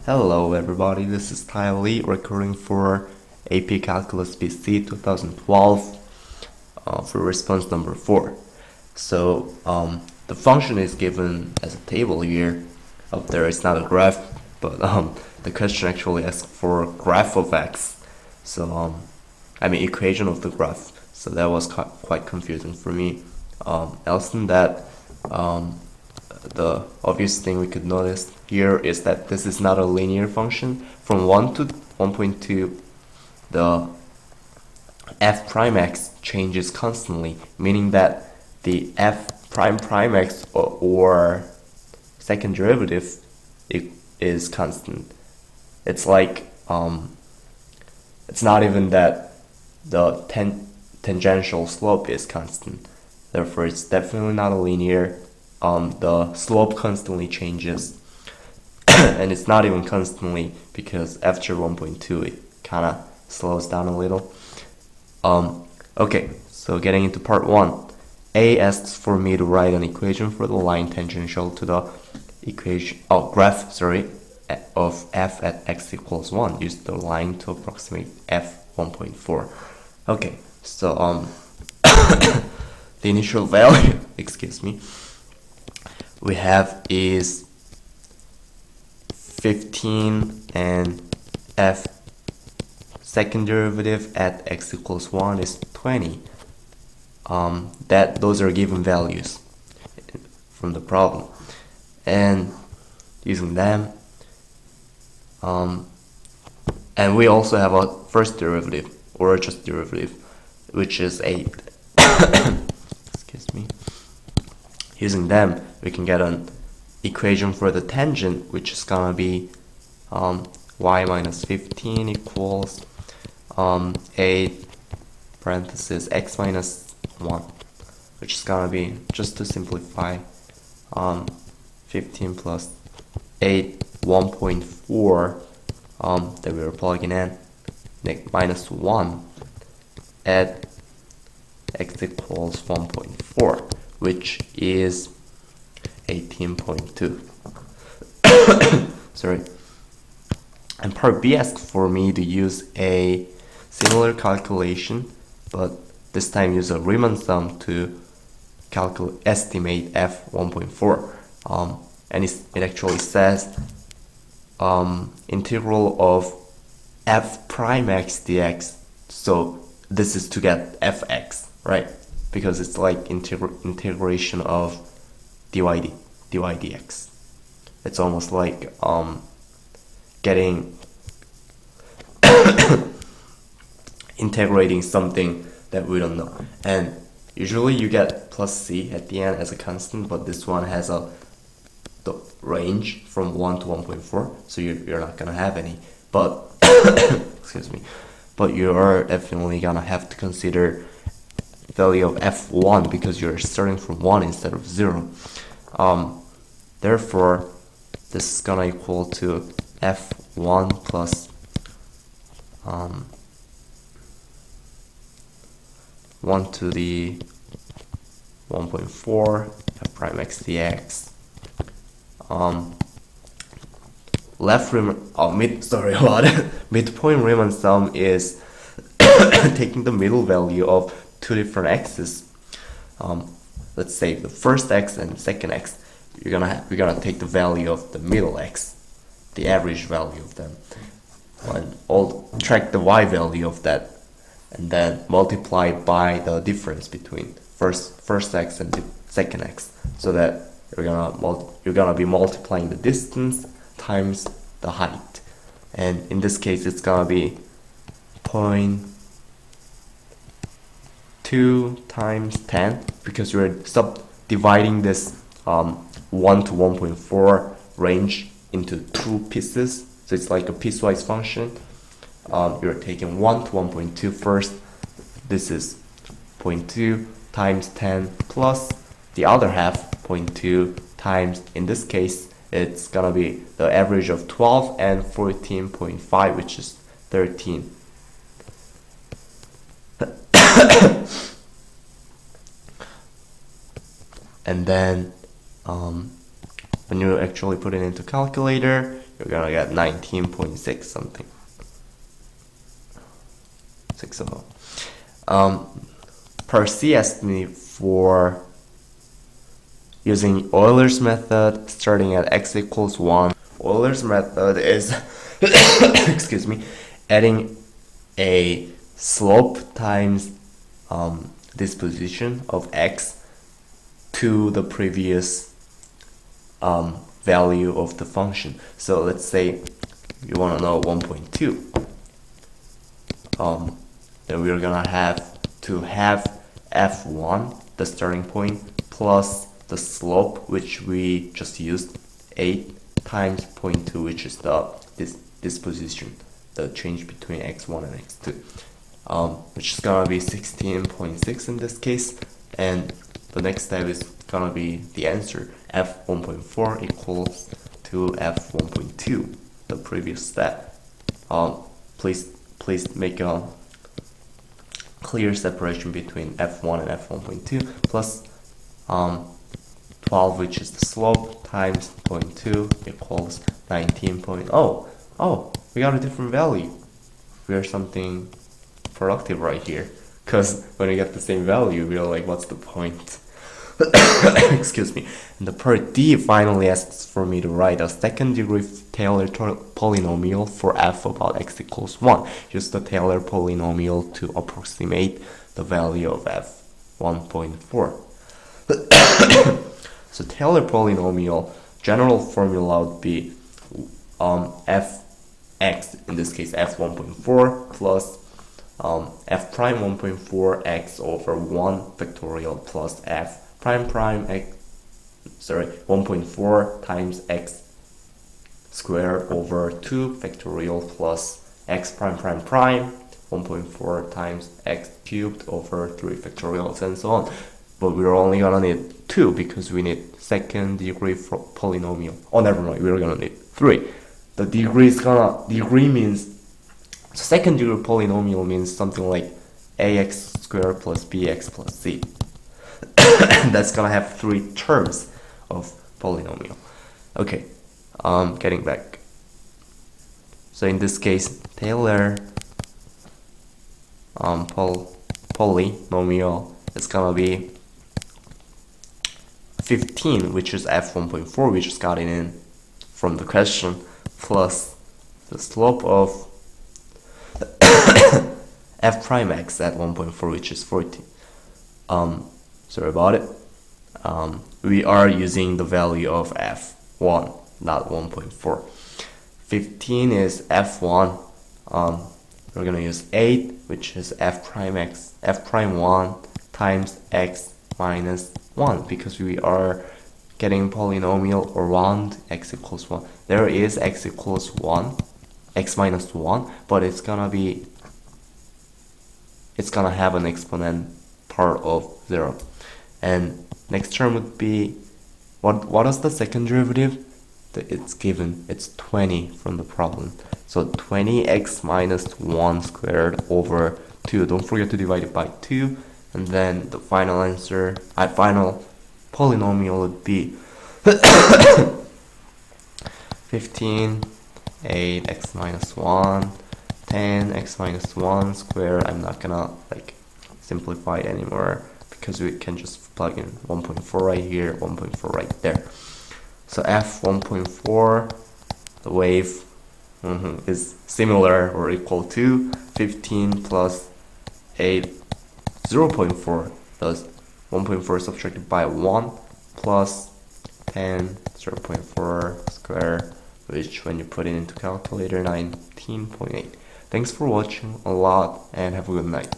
Hello everybody, this is Tyler recording for AP Calculus BC 2012 for response number 4. So the function is given as a table here. Up there it's not a graph, but the question actually asks for graph of x. So equation of the graph. So that was quite confusing for me. Else than that, the obvious thing we could notice here is that this is not a linear function. From 1 to 1.2, the f prime x changes constantly, meaning that the f prime x or second derivative is constant. It's like it's not even that the tangential slope is constant. Therefore, it's definitely not a linear. The slope constantly changes, and it's not even constantly because after 1.2 it kind of slows down a little. Okay, so getting into part 1. A asks for me to write an equation for the line tangential to the graph of f at x equals 1. Use the line to approximate f 1.4. Okay, so the initial value, excuse me, we have is 15, and f second derivative at x equals 1 is 20. Those are given values from the problem, and using them, and we also have a first derivative or just derivative, which is 8. Excuse me. Using them, we can get an equation for the tangent, which is gonna be y minus 15 equals 8 parenthesis x minus 1, which is gonna be, just to simplify, 15 plus 8, 1.4 that we were plugging in, minus 1 at x equals 1.4, which is 18.2. Sorry. And part B asks for me to use a similar calculation, but this time use a Riemann sum to estimate f 1.4. And it actually says integral of f prime x dx. So this is to get fx, right? Because it's like integration of dy dx. It's almost like getting integrating something that we don't know. And usually you get plus c at the end as a constant, but this one has the range from 1 to 1.4, so you're not gonna have any. But excuse me, but you are definitely gonna have to consider value of f1 because you're starting from 1 instead of 0. Therefore, this is gonna equal to f1 plus 1 to the 1.4 f prime x dx. Midpoint Riemann sum is taking the middle value of two different x's. Let's say the first x and second x. We're gonna take the value of the middle x, the average value of them, and track the y value of that, and then multiply by the difference between first x and the second x, so that you're gonna be multiplying the distance times the height, and in this case it's gonna be 0.2 times 10 because you're subdividing this 1 to 1.4 range into two pieces, so it's like a piecewise function. You're taking 1 to 1.2 first. This is 0.2 times 10 plus the other half, 0.2 times, in this case it's gonna be the average of 12 and 14.5, which is 13. And then when you actually put it into calculator, you're gonna get 19.6 something. 600. Percy asked me for using Euler's method starting at x equals 1. Euler's method is excuse me, adding a slope times disposition of x to the previous value of the function. So let's say you want to know 1.2. Then we're gonna have to have f1, the starting point, plus the slope, which we just used, 8 times 0.2, which is the disposition, the change between x1 and x2, which is gonna be 16.6 in this case. And the next step is gonna be the answer, f1.4 equals to f1.2, the previous step. Please make a clear separation between f1 and f1.2 plus 12, which is the slope, times 0.2 equals 19.0. Oh, we got a different value. We are something productive right here, because when we get the same value, we're like, what's the point? Excuse me. And the part D finally asks for me to write a second degree Taylor polynomial for f about x equals 1. Use the Taylor polynomial to approximate the value of f 1.4. So Taylor polynomial general formula would be fx, in this case f1.4 plus f prime 1.4 x over 1 factorial plus f prime x, 1.4 times x squared over 2 factorial plus x prime 1.4 times x cubed over 3 factorials and so on. But we're only gonna need 2 because we need second degree polynomial. Oh, never mind, we're gonna need 3. The degree means, second degree polynomial means something like ax squared plus bx plus c. That's gonna have 3 terms of polynomial. Okay, getting back. So in this case, Taylor polynomial is gonna be 15, which is f1.4, we just got it in from the question, plus the slope of f prime x at 1.4, which is 14. Sorry about it. We are using the value of f1, not 1.4. 15 is f1. We're gonna use 8, which is f prime 1 times x minus 1, because we are getting polynomial around x equals 1. There is x equals 1, x minus 1, but it's gonna have an exponent part of 0. And next term would be, what is the second derivative? It's given, it's 20 from the problem. So 20x minus 1 squared over 2. Don't forget to divide it by 2. And then the final answer, final polynomial would be 15, 8x minus 1, 10x minus 1 squared. I'm not gonna simplify it anymore because we can just plug in 1.4 right here, 1.4 right there. So f 1.4, the wave is similar or equal to 15 plus 8, 0.4. Thus 1.4 subtracted by 1 plus 10, 0.4 square, which when you put it into calculator, 19.8. Thanks for watching a lot and have a good night.